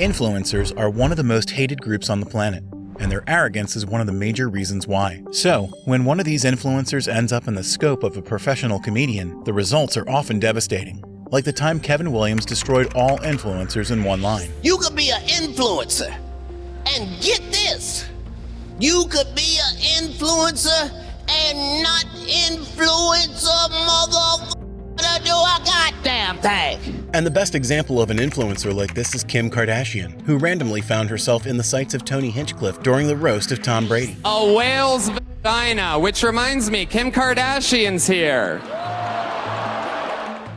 Influencers are one of the most hated groups on the planet, and their arrogance is one of the major reasons why. So, when one of these influencers ends up in the scope of a professional comedian, the results are often devastating. Like the time Kevin Williams destroyed all influencers in one line. You could be an influencer, and get this, you could be an influencer and not influence a motherfucker to do a goddamn thing. And the best example of an influencer like this is Kim Kardashian, who randomly found herself in the sights of Tony Hinchcliffe during the roast of Tom Brady. A whale's vagina, which reminds me, Kim Kardashian's here.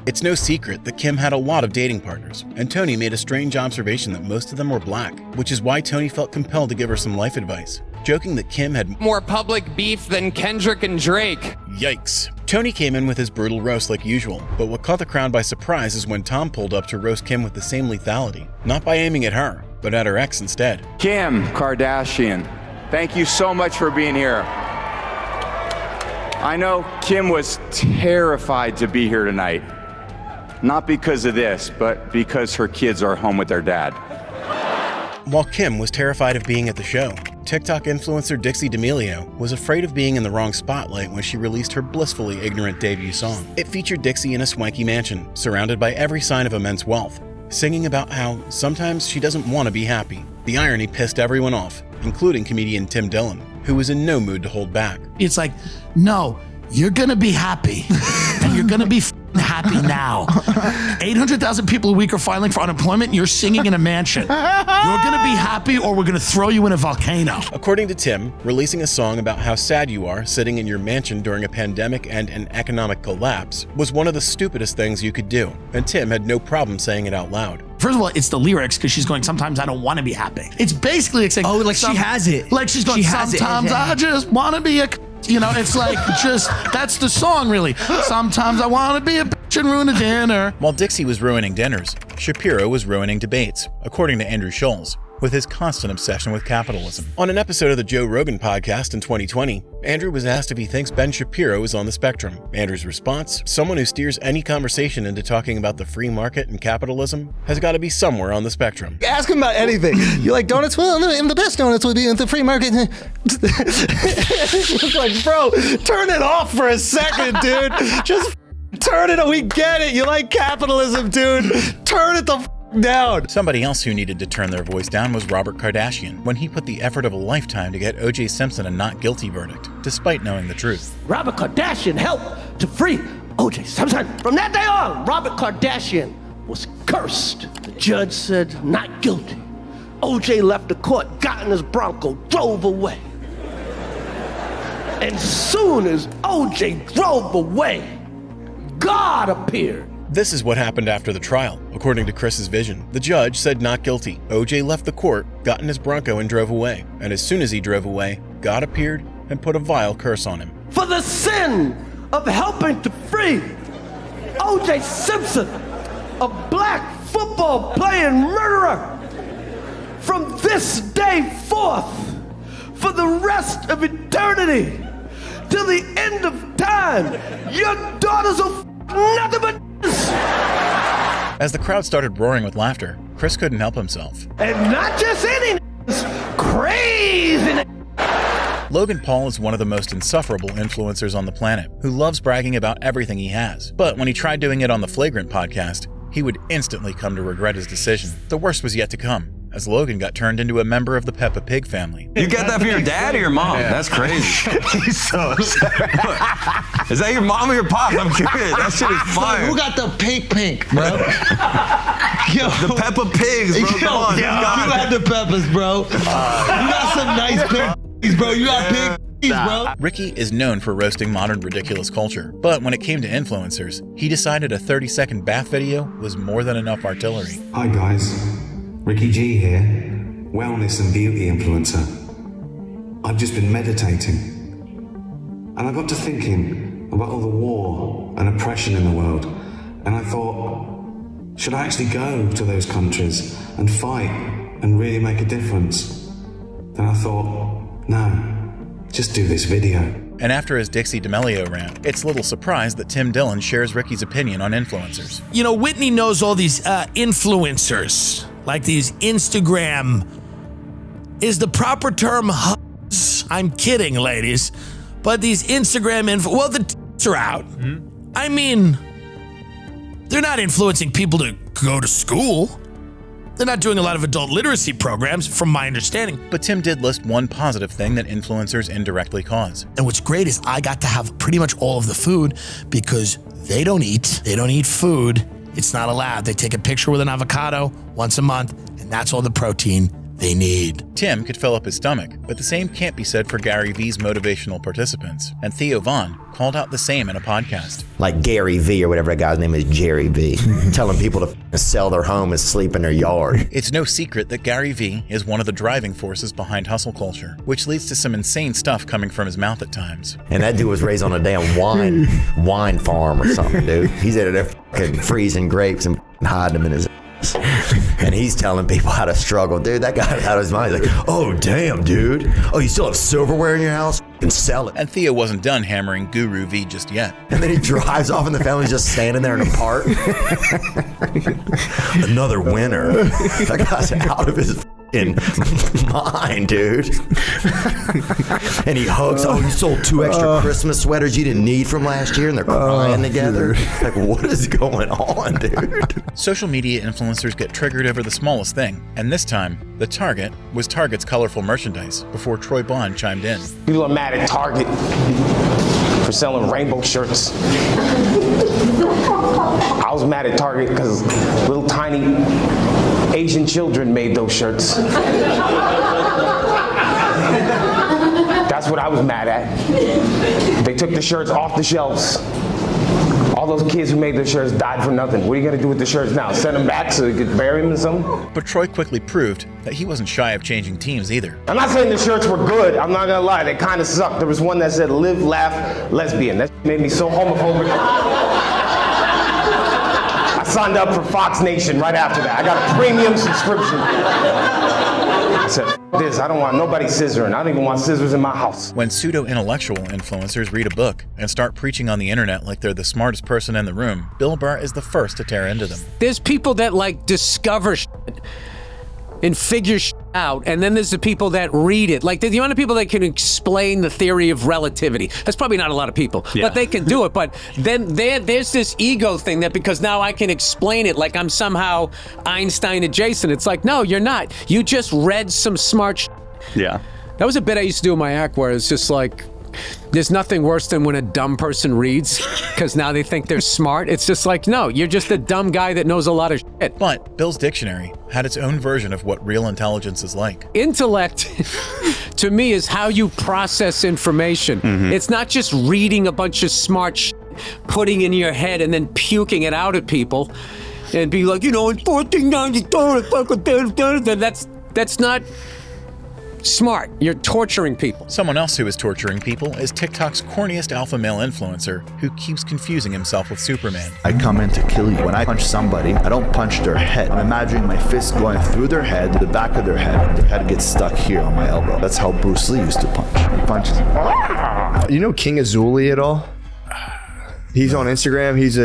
It's no secret that Kim had a lot of dating partners, and Tony made a strange observation that most of them were black, which is why Tony felt compelled to give her some life advice, joking that Kim had More public beef than Kendrick and Drake. Yikes. Tony came in with his brutal roast like usual, but what caught the crowd by surprise is when Tom pulled up to roast Kim with the same lethality, not by aiming at her, but at her ex instead. Kim Kardashian, thank you so much for being here. I know Kim was terrified to be here tonight. Not because of this, but because her kids are home with their dad. While Kim was terrified of being at the show, TikTok influencer Dixie D'Amelio was afraid of being in the wrong spotlight when she released her blissfully ignorant debut song. It featured Dixie in a swanky mansion, surrounded by every sign of immense wealth, singing about how sometimes she doesn't want to be happy. The irony pissed everyone off, including comedian Tim Dillon, who was in no mood to hold back. It's like, no, you're gonna be happy, and you're gonna be happy now. 800,000 people a week are filing for unemployment, and you're singing in a mansion. You're gonna be happy, or we're gonna throw you in a volcano. According to Tim, releasing a song about how sad you are sitting in your mansion during a pandemic and an economic collapse was one of the stupidest things you could do, and Tim had no problem saying it out loud. First of all, it's the lyrics, because she's going, sometimes I don't want to be happy. It's basically like saying, oh, like she has it. Like she's going, sometimes I just want to be a... You know, it's like just, that's the song really. Sometimes I want to be a bitch and ruin a dinner. While Dixie was ruining dinners, Shapiro was ruining debates, according to Andrew Schulz, with his constant obsession with capitalism. On an episode of the Joe Rogan podcast in 2020, Andrew was asked if he thinks Ben Shapiro is on the spectrum. Andrew's response, someone who steers any conversation into talking about the free market and capitalism has got to be somewhere on the spectrum. Ask him about anything. You like donuts? Well, the best donuts would be in the free market. It's like, bro, turn it off for a second, dude. Just turn it. We get it. You like capitalism, dude. Turn it the down. Somebody else who needed to turn their voice down was Robert Kardashian, when he put the effort of a lifetime to get O.J. Simpson a not guilty verdict, despite knowing the truth. Robert Kardashian helped to free O.J. Simpson. From that day on, Robert Kardashian was cursed. The judge said not guilty. O.J. left the court, got in his Bronco, drove away. And soon as O.J. drove away, God appeared. This is what happened after the trial. According to Chris's vision, the judge said not guilty. O.J. left the court, got in his Bronco, and drove away. And as soon as he drove away, God appeared and put a vile curse on him. For the sin of helping to free O.J. Simpson, a black football playing murderer, from this day forth, for the rest of eternity, till the end of time, your daughters will nothing but As the crowd started roaring with laughter, Chris couldn't help himself. And not just any crazy. Logan Paul is one of the most insufferable influencers on the planet, who loves bragging about everything he has. But when he tried doing it on the Flagrant podcast, he would instantly come to regret his decision. The worst was yet to come, as Logan got turned into a member of the Peppa Pig family. You got that from your dad or your mom? Yeah. That's crazy. He's so upset. Is that your mom or your pop? I'm curious. That shit is fire. Who got the pink, bro? Yo, the Peppa Pigs, bro. Come on. You had the peppers, bro. You got some nice pigs, bro. You got pigs, bro. Ricky is known for roasting modern ridiculous culture, but when it came to influencers, he decided a 30-second bath video was more than enough artillery. Hi guys, Ricky G here, wellness and beauty influencer. I've just been meditating, and I got to thinking about all the war and oppression in the world, and I thought, should I actually go to those countries and fight and really make a difference? Then I thought, no, just do this video. And after his Dixie D'Amelio rant, it's little surprise that Tim Dillon shares Ricky's opinion on influencers. You know, Whitney knows all these influencers. like these Instagram, is the proper term hubs? I'm kidding, ladies. But these Instagram well, the t***s are out. I mean, they're not influencing people to go to school. They're not doing a lot of adult literacy programs, from my understanding. But Tim did list one positive thing that influencers indirectly cause. And what's great is I got to have pretty much all of the food because they don't eat. They don't eat food. It's not allowed. They take a picture with an avocado once a month, and that's all the protein they need. Tim could fill up his stomach, but the same can't be said for Gary V's motivational participants. And Theo Von called out the same in a podcast. Like Gary V or whatever that guy's name is, Jerry V, telling people to sell their home and sleep in their yard. It's no secret that Gary V is one of the driving forces behind hustle culture, which leads to some insane stuff coming from his mouth at times. And that dude was raised on a damn wine farm or something, dude. He's out there fucking freezing grapes and hiding them in his and he's telling people how to struggle. Dude, that guy out of his mind. He's like, oh, damn, dude. Oh, you still have silverware in your house? And sell it. And Theo wasn't done hammering Guru V just yet. And then he drives off and the family's just standing there in a park. Another winner. That guy's out of his mind, dude. And he hugs, oh, you sold 2 extra Christmas sweaters you didn't need from last year, and they're crying together. Like, what is going on, dude? Social media influencers get triggered over the smallest thing, and this time, the target was Target's colorful merchandise before Troy Bond chimed in. People are mad at Target for selling rainbow shirts. I was mad at Target because little tiny Asian children made those shirts. That's what I was mad at. They took the shirts off the shelves. All those kids who made those shirts died for nothing. What are you gonna do with the shirts now? Send them back so you could bury them in something? But Troy quickly proved that he wasn't shy of changing teams either. I'm not saying the shirts were good. I'm not gonna lie, they kind of sucked. There was one that said live, laugh, lesbian. That made me so homophobic. I signed up for Fox Nation right after that. I got a premium subscription. I said, F this, I don't want nobody scissoring. I don't even want scissors in my house. When pseudo-intellectual influencers read a book and start preaching on the internet like they're the smartest person in the room, Bill Burr is the first to tear into them. There's people that like discover shit and figure shit out, and then there's the people that read it. Like the amount of people that can explain the theory of relativity. That's probably not a lot of people, but they can do it. But then there's this ego thing that because now I can explain it like I'm somehow Einstein adjacent. It's like, no, you're not. You just read some smart shit. Yeah. That was a bit I used to do in my act where it's just like, there's nothing worse than when a dumb person reads because now they think they're smart. It's just like, no, you're just a dumb guy that knows a lot of shit. But Bill's dictionary had its own version of what real intelligence is like. Intellect, to me, is how you process information. It's not just reading a bunch of smart shit, putting in your head and then puking it out at people and be like, in 1492, that's not smart. You're torturing people. Someone else who is torturing people is TikTok's corniest alpha male influencer who keeps confusing himself with Superman. I come in to kill you. When I punch somebody, I don't punch their head. I'm imagining my fist going through their head, the back of their head, and their head gets stuck here on my elbow. That's how Bruce Lee used to punch. He punches. You know King Azuli at all? He's on Instagram. He's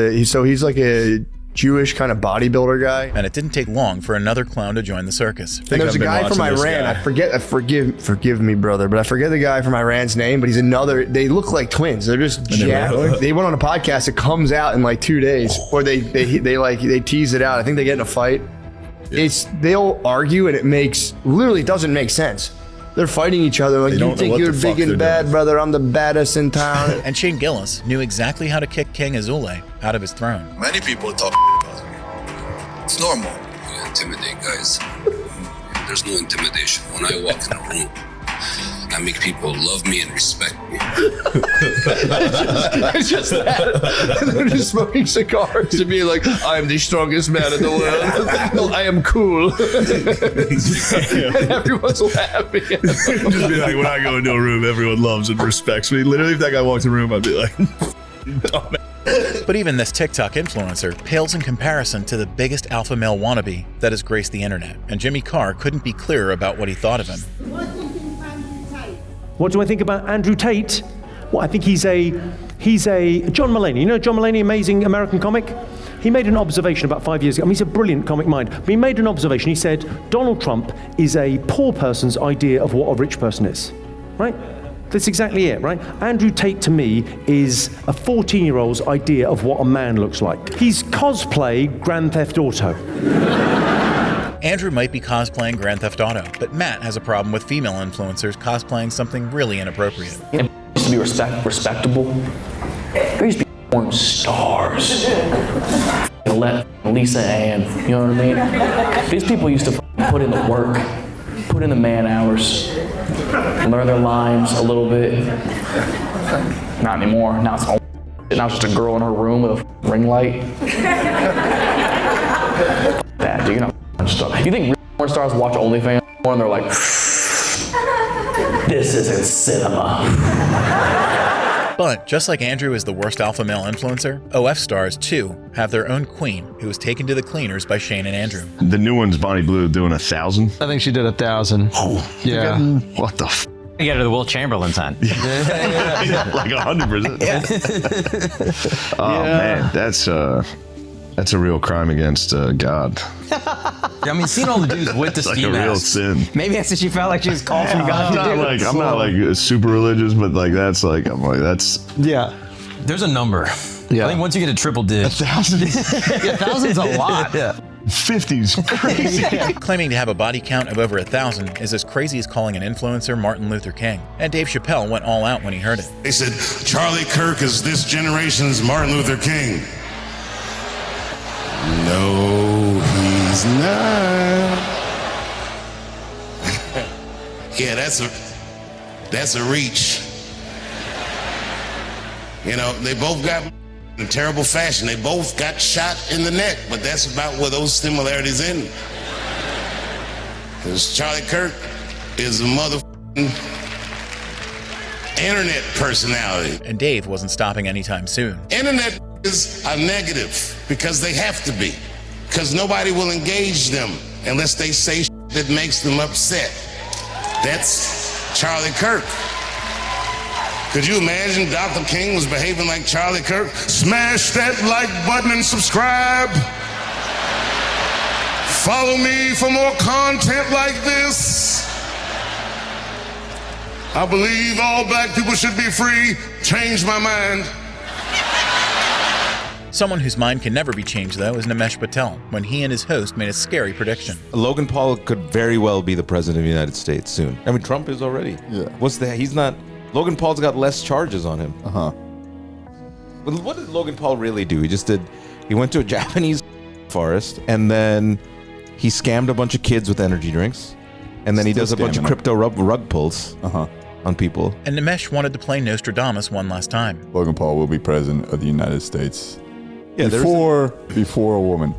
like a Jewish kind of bodybuilder guy. And it didn't take long for another clown to join the circus. And there's a guy from Iran. Forgive me, brother, but I forget the guy from Iran's name, but he's another. They look like twins. They're just jacked. They went on a podcast. It comes out in like 2 days, or they tease it out. I think they get in a fight. They'll argue and it literally doesn't make sense. They're fighting each other like, you think you're big and bad, brother. I'm the baddest in town. And Shane Gillis knew exactly how to kick King Azule out of his throne. Many people talk about me. It's normal. You intimidate guys. There's no intimidation. When I walk in a room, I make people love me and respect me. It's just that. And they're just smoking cigars and being like, I am the strongest man in the world. I am cool. And everyone's laughing. Just be like, when I go into a room, everyone loves and respects me. Literally, if that guy walks in the room, I'd be like, dumb. But even this TikTok influencer pales in comparison to the biggest alpha male wannabe that has graced the internet. And Jimmy Carr couldn't be clearer about what he thought of him. What do I think about Andrew Tate? Well, I think he's a John Mulaney. You know John Mulaney, amazing American comic? He made an observation about 5 years ago. I mean, he's a brilliant comic mind. But he made an observation. He said, Donald Trump is a poor person's idea of what a rich person is, right? That's exactly it, right? Andrew Tate, to me, is a 14-year-old's idea of what a man looks like. He's cosplay Grand Theft Auto. Andrew might be cosplaying Grand Theft Auto, but Matt has a problem with female influencers cosplaying something really inappropriate. It used to be respectable. There used to be porn stars. Let Lisa Ann, you know what I mean? These people used to put in the work, put in the man hours, learn their lines a little bit. Not anymore. Now it's all now it's just a girl in her room with a ring light. That, dude, you're not stuff. You think real porn stars watch OnlyFans and they're like, this isn't cinema. But just like Andrew is the worst alpha male influencer, OF stars too have their own queen who was taken to the cleaners by Shane and Andrew. The new one's Bonnie Blue doing 1,000. I think she did 1,000. Oh, yeah. What the f? You get her the Will Chamberlain sign. Like 100%. Oh man, that's a real crime against God. I mean, seeing all the dudes with the ski like a real masks. sin. Maybe that's what she felt like she was called from God. I'm not like super religious, but like that's. Yeah. There's a number. Yeah. I think once you get a triple dig. 1,000. 1,000's a lot. Yeah. 50's crazy. Claiming to have a body count of over 1,000 is as crazy as calling an influencer Martin Luther King. And Dave Chappelle went all out when he heard it. They said Charlie Kirk is this generation's Martin Luther King. No, he's not. Yeah, that's a reach. You know, they both got in terrible fashion. They both got shot in the neck, but that's about where those similarities end. Because Charlie Kirk is a motherfucking internet personality. And Dave wasn't stopping anytime soon. Internet are negative because they have to be. Because nobody will engage them unless they say shit that makes them upset. That's Charlie Kirk. Could you imagine Dr. King was behaving like Charlie Kirk? Smash that like button and subscribe. Follow me for more content like this. I believe all black people should be free. Change my mind. Someone whose mind can never be changed, though, is Nimesh Patel, when he and his host made a scary prediction. Logan Paul could very well be the president of the United States soon. I mean, Trump is already. Yeah. He's not. Logan Paul's got less charges on him. Uh-huh. Well, what did Logan Paul really do? He went to a Japanese forest, and then he scammed a bunch of kids with energy drinks, and then he does a bunch of crypto rug pulls on people. And Nimesh wanted to play Nostradamus one last time. Logan Paul will be president of the United States. Yeah, before a woman.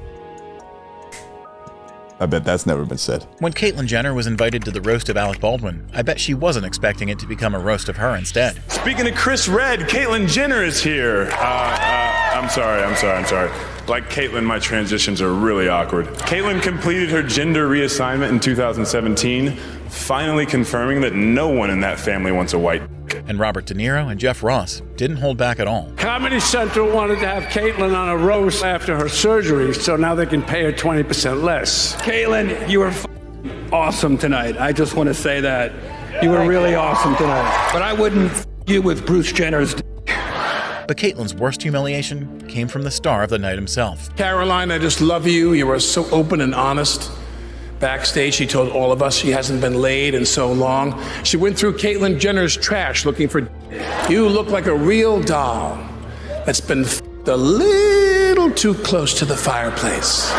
I bet that's never been said. When Caitlyn Jenner was invited to the roast of Alec Baldwin, I bet she wasn't expecting it to become a roast of her instead. Speaking of Chris Redd, Caitlyn Jenner is here. I'm sorry. Like Caitlyn, my transitions are really awkward. Caitlyn completed her gender reassignment in 2017, finally confirming that no one in that family wants a white. And Robert De Niro and Jeff Ross didn't hold back at all. Comedy Central wanted to have Caitlyn on a roast after her surgery, so now they can pay her 20% less. Caitlyn, you were awesome tonight. I just want to say that. You were really awesome tonight. But I wouldn't you with Bruce Jenner's. But Caitlyn's worst humiliation came from the star of the night himself. Caroline, I just love you. You were so open and honest. Backstage, she told all of us she hasn't been laid in so long. She went through Caitlyn Jenner's trash looking for. You look like a real doll that's been a little too close to the fireplace.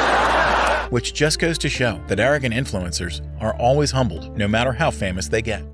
Which just goes to show that arrogant influencers are always humbled, no matter how famous they get.